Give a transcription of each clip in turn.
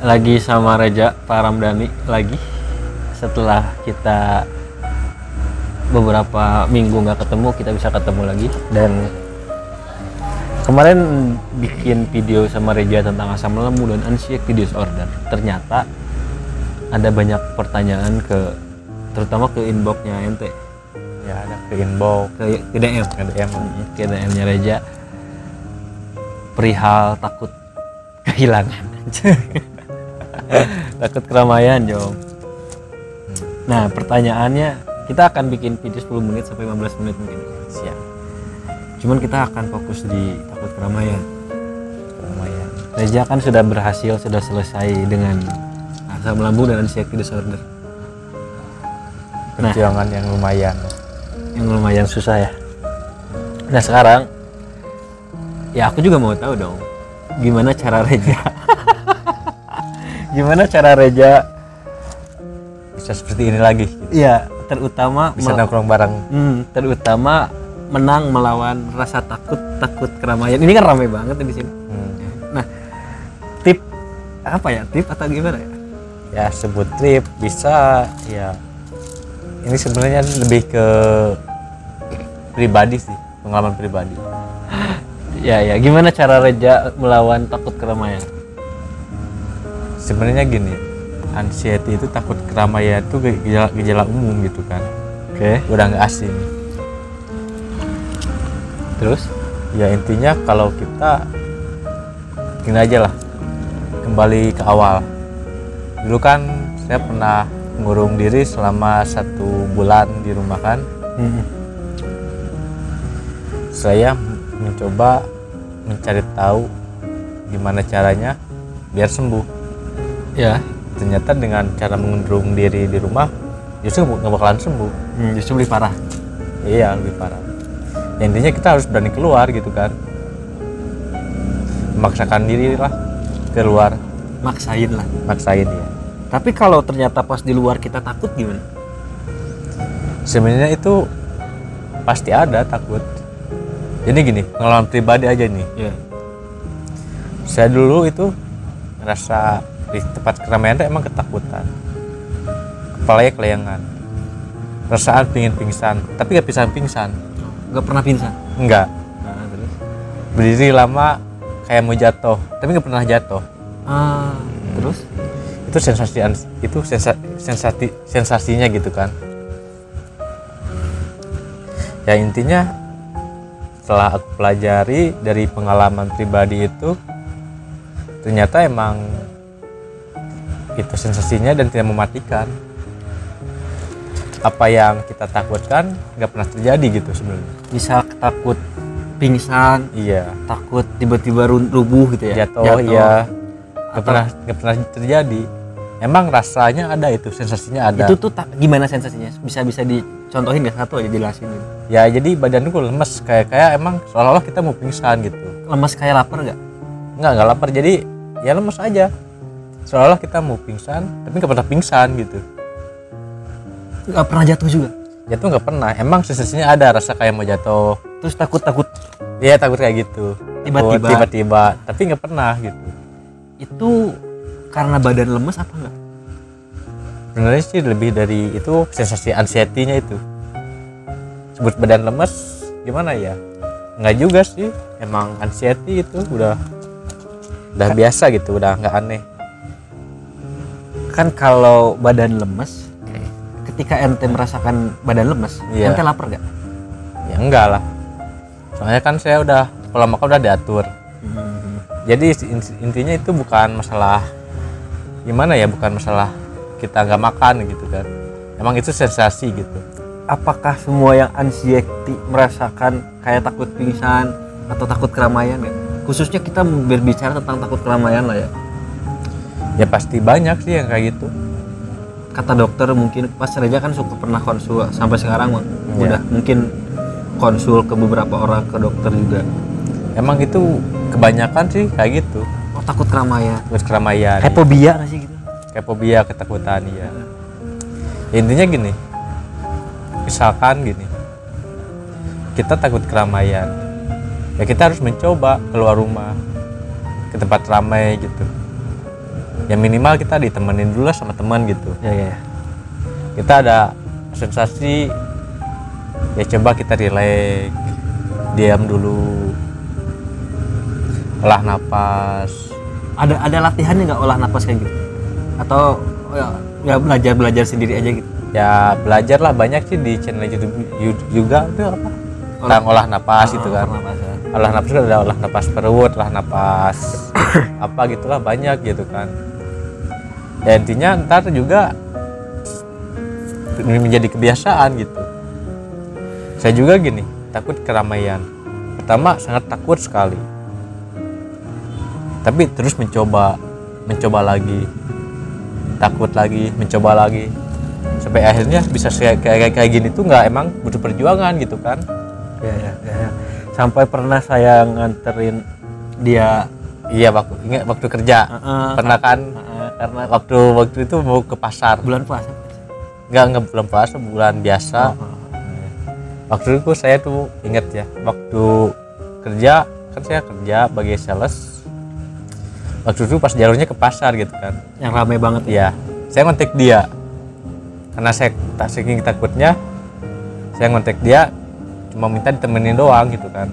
Lagi sama Reja Pak Ramdhani lagi setelah kita beberapa minggu nggak ketemu, kita bisa ketemu lagi. Dan kemarin bikin video sama Reja tentang asam lambung dan anxiety disorder. Ternyata ada banyak pertanyaan terutama ke inboxnya ente. Ya, ada ke inbox, ke DM-nya Reja perihal takut kehilangan. Takut keramaian, Jom. Nah, pertanyaannya, kita akan bikin video 10 menit sampai 15 menit mungkin. Siap. Cuman kita akan fokus di takut keramaian. Reja kan sudah selesai dengan asam lambung dan anxiety disorder. Perjuangan yang lumayan susah ya. Nah, sekarang ya aku juga mau tahu dong, gimana cara Reja bisa seperti ini lagi gitu. Iya, terutama bisa nongkrong bareng. Terutama menang melawan rasa takut keramaian. Ini kan ramai banget di sini. Nah, tip atau gimana ya? Ya, sebut trip bisa ya. Ini sebenarnya lebih ke pribadi sih, pengalaman pribadi. Ya, gimana cara Reja melawan takut keramaian? Sebenarnya gini, anxiety itu takut keramaian itu gejala umum gitu kan. Oke. Udah nggak asing. Terus? Ya intinya kalau kita gini aja lah, kembali ke awal. Dulu kan saya pernah mengurung diri selama 1 bulan di rumah kan. Saya mencoba mencari tahu gimana caranya biar sembuh. Ya. Ternyata dengan cara mengurung diri di rumah justru nggak bakalan sembuh. Justru lebih parah. Iya, lebih parah. Ya, intinya kita harus berani keluar gitu kan. Memaksakan diri lah keluar. Maksain ya. Tapi kalau ternyata pas di luar kita takut gimana? Sebenarnya itu pasti ada takut. Jadi gini, pengalaman pribadi aja nih. Iya. Saya dulu itu ngerasa di tempat keramaian itu emang ketakutan, kepalanya kelayangan, perasaan pingin pingsan, tapi gak bisa pingsan. Gak pernah pingsan? Enggak. Nah, terus? Berdiri lama kayak mau jatuh, tapi gak pernah jatuh. Terus? Itu sensasinya gitu kan. Ya intinya setelah aku pelajari dari pengalaman pribadi itu, ternyata emang itu sensasinya dan tidak mematikan. Apa yang kita takutkan nggak pernah terjadi gitu sebenarnya. Bisa takut pingsan, iya, takut tiba-tiba rubuh gitu ya, jatuh. Iya, nggak pernah terjadi. Emang rasanya ada, itu sensasinya ada. Itu tuh gimana sensasinya? Bisa dicontohin nggak, satu aja jelasin gitu. Ya jadi badanku lemes kayak emang seolah-olah kita mau pingsan gitu. Lemes kayak lapar nggak? Nggak lapar, jadi ya lemes aja seolah-olah kita mau pingsan tapi nggak pernah pingsan gitu. Nggak pernah jatuh juga? Jatuh nggak pernah, emang sensasinya ada, rasa kayak mau jatuh. Terus takut iya, takut kayak gitu tiba-tiba tapi nggak pernah gitu. Itu karena badan lemes apa enggak? Sebenarnya sih lebih dari itu, sensasi anxiety-nya itu. Sebut badan lemes gimana ya, nggak juga sih, emang anxiety itu udah biasa gitu, udah nggak aneh. Kan kalau badan lemes, ketika ente merasakan badan lemes, iya. Ente lapar gak? Ya enggak lah, soalnya kan saya udah pola makan udah diatur. Jadi intinya itu bukan masalah gimana ya, bukan masalah kita nggak makan gitu kan, emang itu sensasi gitu. Apakah semua yang anxiety merasakan kayak takut pingsan atau takut keramaian ya? Khususnya kita berbicara tentang takut keramaian lah ya. Ya pasti banyak sih yang kayak gitu. Kata dokter mungkin pas Reja kan suka pernah konsul sampai sekarang udah mungkin konsul ke beberapa orang, ke dokter juga. Emang itu kebanyakan sih kayak gitu. Oh, takut keramaian. Kayak fobia nggak sih gitu? Kayak fobia, ketakutan ya. Intinya gini, misalkan gini, kita takut keramaian, ya kita harus mencoba keluar rumah ke tempat ramai gitu. Ya minimal kita ditemenin dulu lah sama teman gitu. Ya. Kita ada sensasi, ya coba kita relax, diam dulu, olah napas. Ada latihannya nggak olah napas kayak gitu? Atau ya belajar sendiri aja gitu? Ya belajar lah, banyak sih di channel YouTube juga itu apa? Tentang olah napas itu kan. Olah napas kan ada olah napas perut, olah napas apa gitulah, banyak gitu kan. Ya intinya ntar juga menjadi kebiasaan gitu. Saya juga gini, takut keramaian. Pertama sangat takut sekali. Tapi terus mencoba lagi, takut lagi, mencoba lagi, sampai akhirnya bisa kayak gini tuh nggak, emang butuh perjuangan gitu kan. Ya. Sampai pernah saya nganterin dia. Iya, waktu kerja pernah kan. Karena waktu itu mau ke pasar. Bulan puasa? Nggak bulan puasa, bulan biasa. Waktu itu saya tuh inget ya, waktu kerja kan saya kerja sebagai sales. Waktu itu pas jalurnya ke pasar gitu kan, yang ramai banget ya. Saya ngontek dia karena saya saking takutnya, saya ngontek dia cuma minta ditemenin doang gitu kan.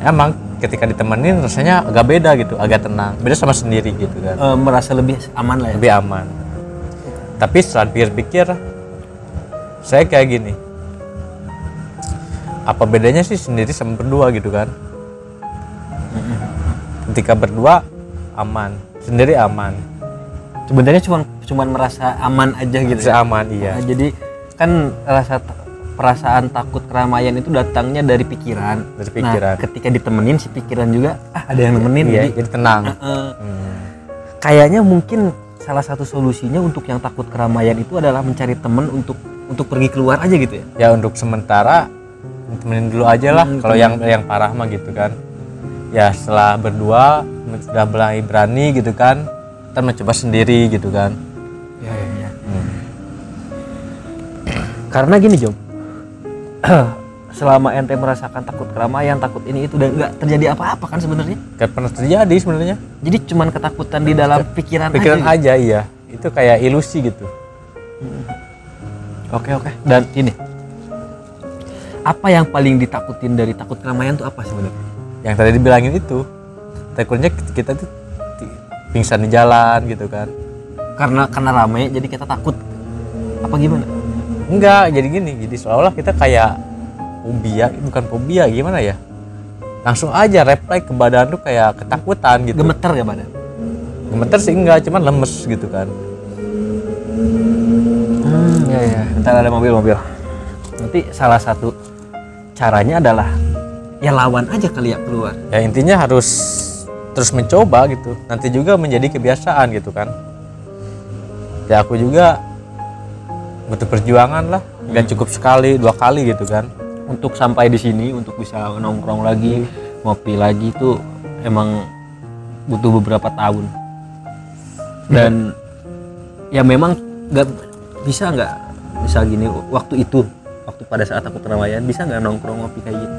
Emang ketika ditemenin rasanya agak beda gitu, agak tenang, beda sama sendiri gitu kan. Merasa lebih aman lah ya. Lebih aman. Tapi setelah pikir-pikir, saya kayak gini, apa bedanya sih sendiri sama berdua gitu kan. Ketika berdua aman, sendiri aman. Sebenarnya cuma merasa aman aja gitu. Aman, iya. Nah, jadi kan perasaan takut keramaian itu datangnya dari pikiran. Nah, ketika ditemenin si pikiran juga ada yang nemenin, iya, jadi tenang. Kayaknya mungkin salah satu solusinya untuk yang takut keramaian itu adalah mencari temen untuk pergi keluar aja gitu ya. Ya untuk sementara temenin dulu aja lah. Kalau yang parah mah gitu kan. Ya setelah berdua sudah mulai berani gitu kan, kita mencoba sendiri gitu kan. Ya. Karena gini Jom, selama ente merasakan takut keramaian, takut ini itu, dan nggak terjadi apa-apa kan sebenarnya? Nggak pernah terjadi sebenarnya. Jadi cuman ketakutan di dalam pikiran aja, iya. Itu kayak ilusi gitu. Oke. Dan ini, apa yang paling ditakutin dari takut keramaian tuh apa sebenarnya? Yang tadi dibilangin itu, takutnya kita tuh pingsan di jalan gitu kan. Karena ramai jadi kita takut. Apa gimana? Enggak, jadi gini, jadi seolah-olah kita kayak fobia, gimana ya? Langsung aja reply ke badan tuh kayak ketakutan gitu. Gemeter ya badan? Gemeter sih enggak, cuman lemes gitu kan. Ya. Bentar, ada mobil. Nanti salah satu caranya adalah ya lawan aja kali ya keluar. Ya intinya harus terus mencoba gitu. Nanti juga menjadi kebiasaan gitu kan. Ya aku juga butuh perjuangan lah. Gak cukup sekali, 2 kali gitu kan. Untuk sampai di sini, untuk bisa nongkrong lagi, ngopi lagi itu emang butuh beberapa tahun. Dan ya memang nggak bisa gini waktu pada saat aku keramaian, bisa nggak nongkrong ngopi kayak gini?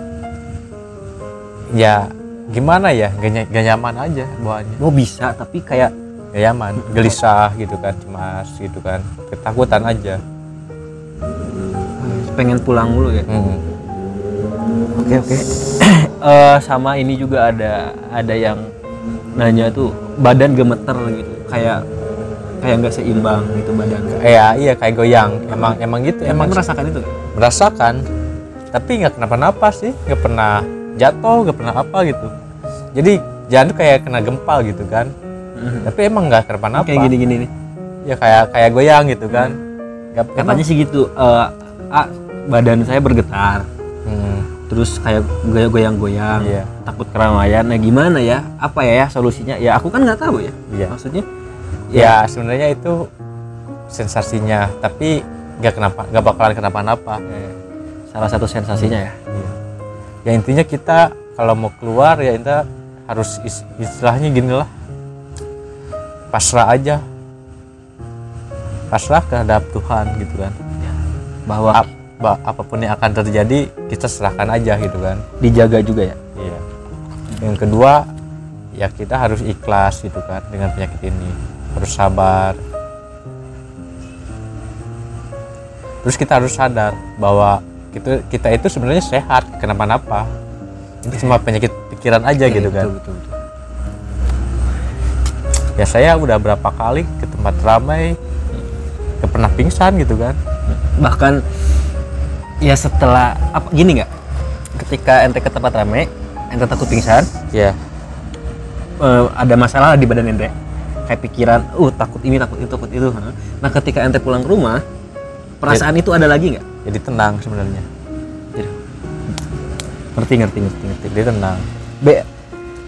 Ya gimana ya, gak nyaman aja bawaannya. Bisa, tapi kayak gak nyaman, gelisah gitu kan, cemas gitu kan, ketakutan aja. Pengen pulang mulu ya. Oke. Sama ini juga ada yang nanya tuh badan gemeter gitu, kayak nggak seimbang gitu badan. Iya kayak goyang. Emang gitu. Emang merasakan itu? Merasakan. Tapi nggak kenapa-napa sih, nggak pernah jatuh, nggak pernah apa gitu. Jadi jangan tuh kayak kena gempa gitu kan. Tapi emang nggak kenapa-napa. Kayak gini nih. Ya kayak goyang gitu kan. Katanya sih gitu. Badan saya bergetar. Terus kayak goyang-goyang. Iya. Takut keramaian. Nah gimana ya? Apa ya solusinya? Ya aku kan nggak tahu ya. Iya. Maksudnya? Ya sebenarnya itu sensasinya, tapi nggak bakalan kenapa-napa. Salah satu sensasinya ya. Iya. Ya intinya kita kalau mau keluar ya kita harus istilahnya gini lah, pasrah aja, pasrah terhadap Tuhan gitu kan. Bahwa apapun yang akan terjadi kita serahkan aja gitu kan. Dijaga juga ya. Iya. Yang kedua ya kita harus ikhlas gitu kan dengan penyakit ini, harus sabar. Terus kita harus sadar bahwa kita itu sebenarnya sehat, kenapa-napa. Itu cuma penyakit pikiran aja gitu kan. Betul. Ya saya udah berapa kali ke tempat ramai, gak pernah pingsan gitu kan. Bahkan ya setelah apa gini nggak? Ketika ente ke tempat ramai, ente takut pingsan, Ya, ada masalah di badan ente, kayak pikiran, takut ini, takut itu. Nah ketika ente pulang ke rumah, perasaan itu ada lagi nggak? jadi tenang sebenarnya. Ngerti. Jadi tenang.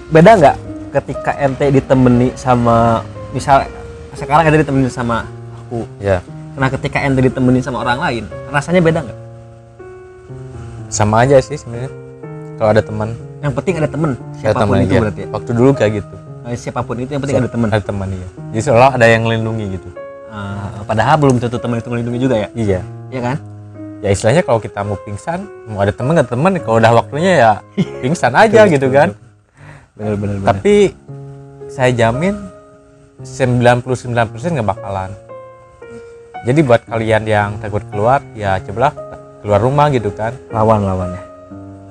Beda nggak ketika ente ditemani sama, misal sekarang ente ditemani sama aku, Ya, nah ketika ente ditemani sama orang lain, rasanya beda nggak? sama aja sih sebenarnya. Kalau ada teman, Yang penting ada temen, ada siapapun teman itu aja. berarti ya? Waktu dulu kayak gitu. Siapapun itu yang penting ada temen. Ada teman ya. Jadi seolah ada yang melindungi gitu. Padahal belum tentu teman itu melindungi juga ya, Iya. ya kan? Ya istilahnya kalau kita mau pingsan, mau ada teman nggak teman, kalau udah waktunya ya pingsan aja gitu kan. Bener. Tapi saya jamin 99% nggak bakalan. Jadi buat kalian yang takut keluar, ya cobalah keluar rumah gitu kan. Lawannya.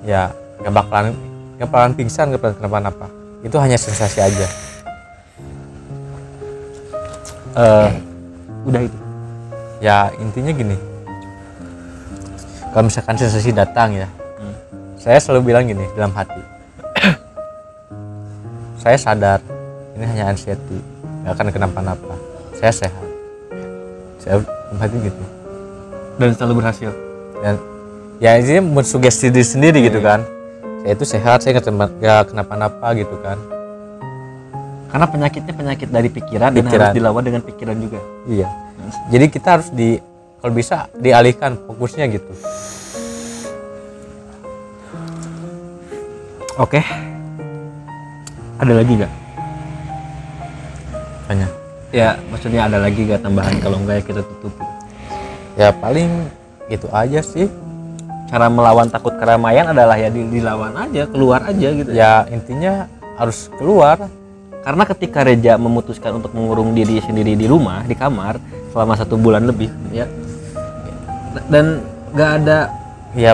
Ya nggak bakalan pingsan, nggak bakalan kenapa-napa. Itu hanya sensasi aja. Udah itu. Ya intinya gini. Kalau misalkan sensasi datang ya, saya selalu bilang gini dalam hati. Saya sadar ini hanya anxiety, nggak akan kenapa-napa. Saya sehat. Saya dalam hati gitu. Dan selalu berhasil. Dan ya ini mensugesti diri sendiri gitu kan. Saya itu sehat, saya nggak kenapa-napa gitu kan. Karena penyakitnya penyakit dari pikiran, dan harus dilawan dengan pikiran juga. Iya. Jadi kita harus kalau bisa dialihkan fokusnya gitu. Oke. Ada lagi nggak? Banyak. Ya, maksudnya ada lagi nggak tambahan? Kalau enggak ya kita tutup. Ya paling gitu aja sih. Cara melawan takut keramaian adalah ya dilawan aja, keluar aja gitu. Ya intinya harus keluar. Karena ketika Reja memutuskan untuk mengurung diri sendiri di rumah, di kamar selama 1 bulan lebih, ya, dan nggak ada, Ya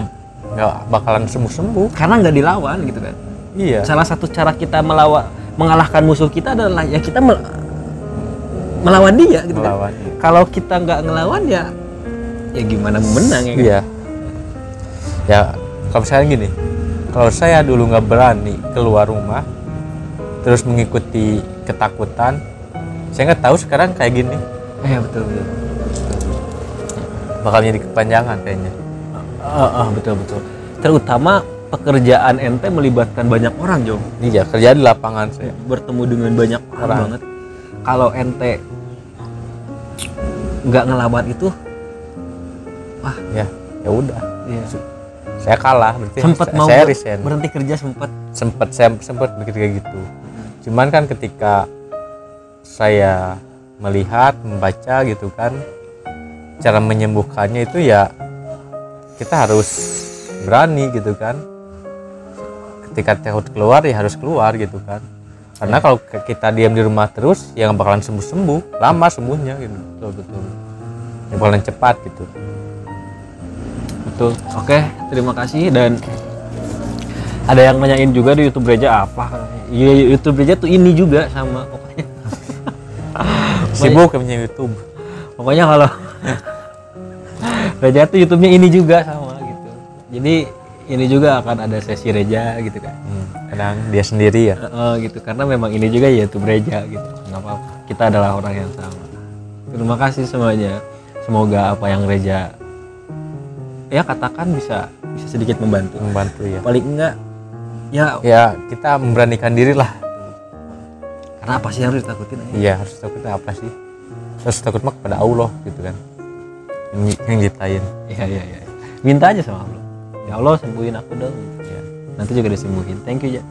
nggak bakalan sembuh-sembuh. karena nggak dilawan gitu kan. Iya. Salah satu cara kita mengalahkan musuh kita adalah ya kita melawan dia gitu Melawan, kan. iya. Kalau kita nggak ngelawan ya gimana menang ya kan? Iya. Ya kalau misalnya gini, kalau saya dulu nggak berani keluar rumah, terus mengikuti ketakutan, saya nggak tahu sekarang kayak gini. Iya betul. Bakal jadi kepanjangan kayaknya. Betul. Terutama pekerjaan ente melibatkan banyak orang, Jo. Iya, kerja di lapangan saya. Bertemu dengan banyak orang Orang. banget. Kalau ente nggak ngelawan itu, Ya udah. ya, Saya kalah, berarti sempat mau saya resign. berhenti kerja sempat. Saya sempat mikir kayak gitu. Cuman kan ketika saya melihat, membaca gitu kan, cara menyembuhkannya itu ya kita harus berani gitu kan. Ketika takut keluar ya harus keluar gitu kan. Karena kalau kita diam di rumah terus ya nggak bakalan sembuh-sembuh, lama sembuhnya gitu. Betul. Ya bakalan cepat gitu. Betul. Oke, terima kasih. Dan ada yang nanyain juga di YouTube Reja apa? Iya, YouTube Reja tuh ini juga sama pokoknya. Sibuk punya YouTube. Pokoknya kalau Reja tuh YouTube-nya ini juga sama gitu. Jadi ini juga akan ada sesi Reja gitu kan. Kadang dia sendiri ya. Gitu, karena memang ini juga YouTube Reja gitu. Nggak apa-apa. Kita adalah orang yang sama. Terima kasih semuanya. Semoga apa yang Reja ya katakan bisa sedikit membantu Ya. paling enggak Ya kita memberanikan diri lah. karena apa sih yang harus ditakutin aja? Iya, harus takut apa sih? Harus takut mah kepada Allah gitu kan. Yang ciptain. Iya. Minta aja sama Allah. Ya Allah sembuhin aku dong. Ya. Nanti juga disembuhin. Thank you ya.